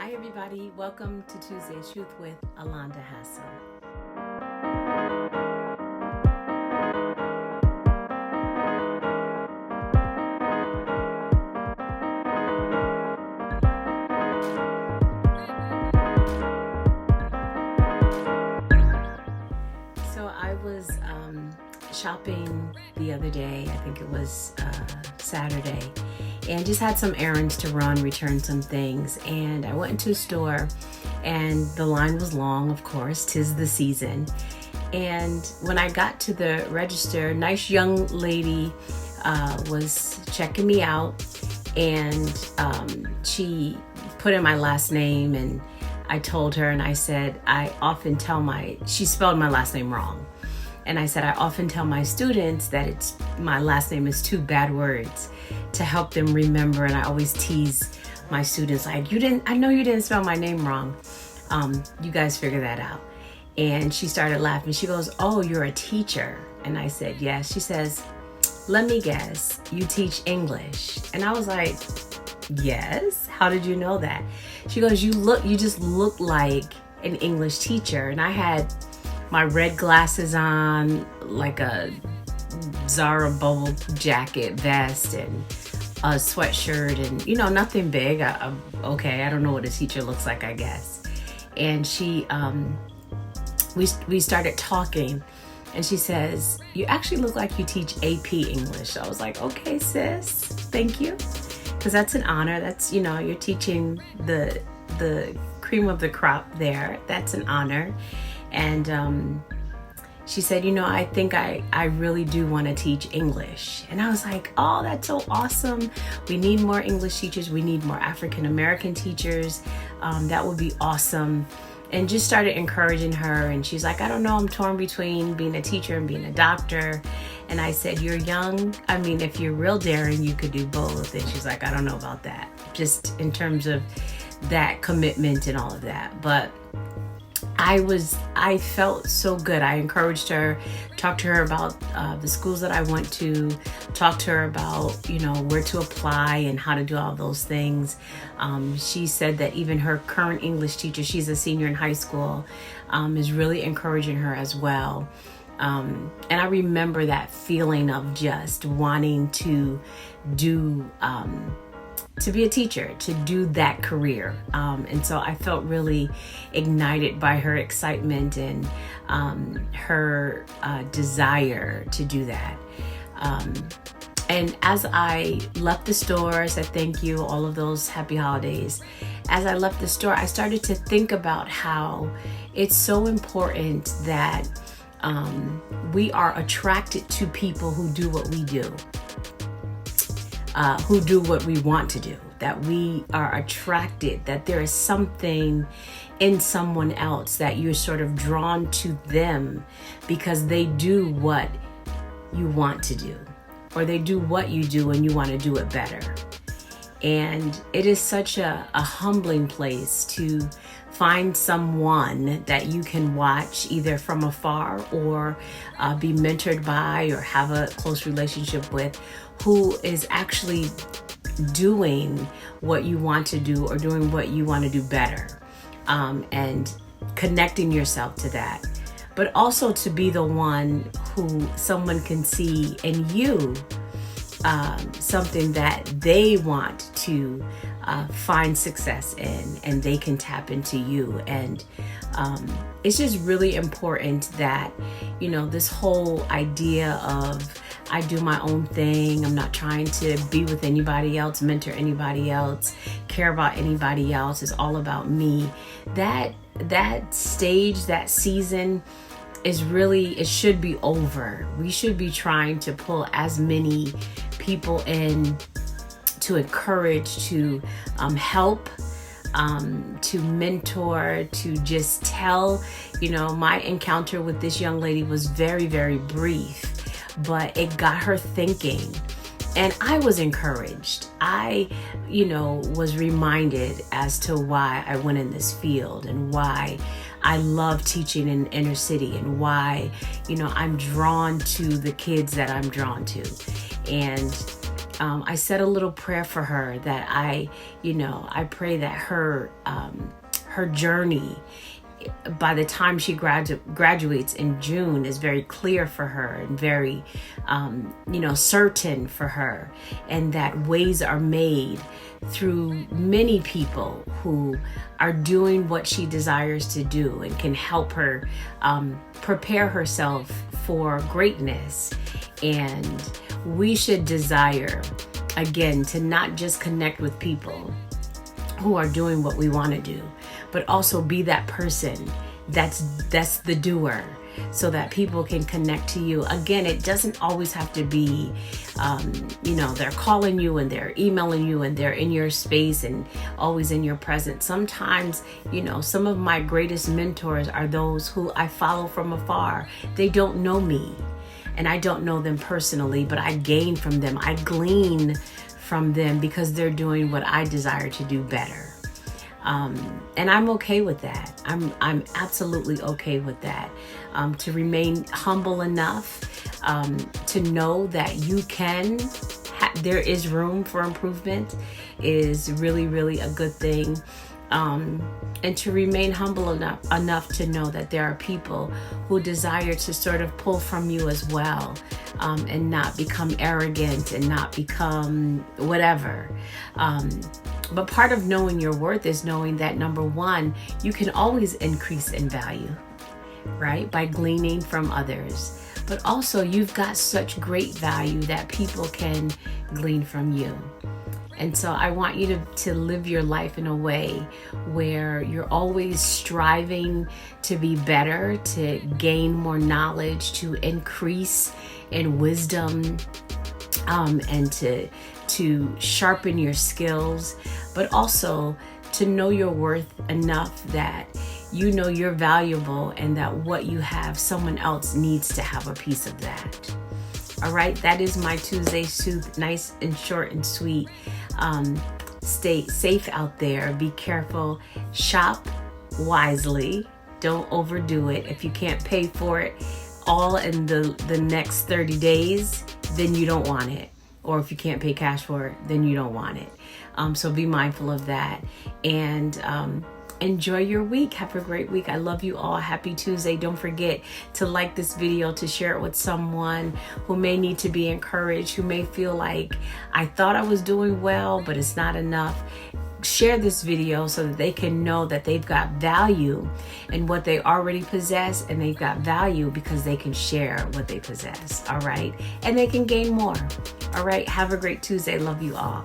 Hi everybody, welcome to Tuesday's Truth with Alonda Hassel. So I was shopping the other day, I think it was Saturday, and just had some errands to run, return some things, and I went into a store and the line was long, of course, 'tis the season. And when I got to the register, a nice young lady was checking me out, and she put in my last name, and I told her, and I said, she spelled my last name wrong. And I said, I often tell my students that my last name is two bad words to help them remember. And I always tease my students like, I know you didn't spell my name wrong. You guys figure that out. And she started laughing. She goes, oh, you're a teacher. And I said, yes. She says, let me guess, you teach English. And I was like, yes. How did you know that? She goes, you just look like an English teacher. And I had my red glasses on, like a Zara bubble jacket, vest, and a sweatshirt, and nothing big. Okay, I don't know what a teacher looks like, I guess. And she, we started talking, and she says, you actually look like you teach AP English. I was like, okay, sis, thank you. Because that's an honor. That's, you're teaching the cream of the crop there. That's an honor. And she said, I think I really do want to teach English. And I was like, oh, that's so awesome. We need more English teachers. We need more African American teachers. That would be awesome. And just started encouraging her. And she's like, I don't know, I'm torn between being a teacher and being a doctor. And I said, you're young. I mean, if you're real daring, you could do both. And she's like, I don't know about that. Just in terms of that commitment and all of that. But I felt so good. I encouraged her, talked to her about the schools that I went to, talked to her about, where to apply and how to do all those things. She said that even her current English teacher, she's a senior in high school, is really encouraging her as well. And I remember that feeling of just wanting to be a teacher, to do that career. And so I felt really ignited by her excitement and her desire to do that. And as I left the store, I said thank you, all of those happy holidays. As I left the store, I started to think about how it's so important that we are attracted to people who do what we do. Who do what we want to do, that we are attracted, that there is something in someone else that you're sort of drawn to them because they do what you want to do, or they do what you do and you want to do it better. And it is such a humbling place to find someone that you can watch either from afar or be mentored by or have a close relationship with, who is actually doing what you want to do or doing what you want to do better, and connecting yourself to that. But also to be the one who someone can see in you, something that they want to find success in, and they can tap into you. And it's just really important that, this whole idea of I do my own thing, I'm not trying to be with anybody else, mentor anybody else, care about anybody else, it's all about me. That stage, that season it should be over. We should be trying to pull as many people in to encourage, to help, to mentor, to just tell. My encounter with this young lady was very, very brief, but it got her thinking. And I was encouraged. I, was reminded as to why I went in this field and why I love teaching in inner city and why, I'm drawn to the kids that I'm drawn to. And I said a little prayer for her that I pray that her journey by the time she graduates in June is very clear for her and very, certain for her, and that ways are made through many people who are doing what she desires to do and can help her prepare herself for greatness. And we should desire, again, to not just connect with people who are doing what we want to do, but also be that person that's the doer, so that people can connect to you. Again, it doesn't always have to be, they're calling you and they're emailing you and they're in your space and always in your presence. Sometimes, some of my greatest mentors are those who I follow from afar. They don't know me and I don't know them personally, but I gain from them. I glean from them because they're doing what I desire to do better. And I'm okay with that. I'm absolutely okay with that. To remain humble enough to know that you can, there is room for improvement is really, really a good thing. And to remain humble enough to know that there are people who desire to sort of pull from you as well, and not become arrogant and not become whatever. But part of knowing your worth is knowing that, number one, you can always increase in value, right? By gleaning from others. But also you've got such great value that people can glean from you. And so I want you to live your life in a way where you're always striving to be better, to gain more knowledge, to increase in wisdom, and to sharpen your skills, but also to know your worth enough that you know you're valuable and that what you have, someone else needs to have a piece of that. All right, that is my Tuesday Sooth, nice and short and sweet. Stay safe out there. Be careful. Shop wisely. Don't overdo it. If you can't pay for it all in the next 30 days, then you don't want it. Or if you can't pay cash for it, then you don't want it. So be mindful of that. And enjoy your week. Have a great week. I love you all. Happy Tuesday. Don't forget to like this video, to share it with someone who may need to be encouraged, who may feel like, I thought I was doing well, but it's not enough. Share this video so that they can know that they've got value in what they already possess, and they've got value because they can share what they possess. All right. And they can gain more. All right. Have a great Tuesday. Love you all.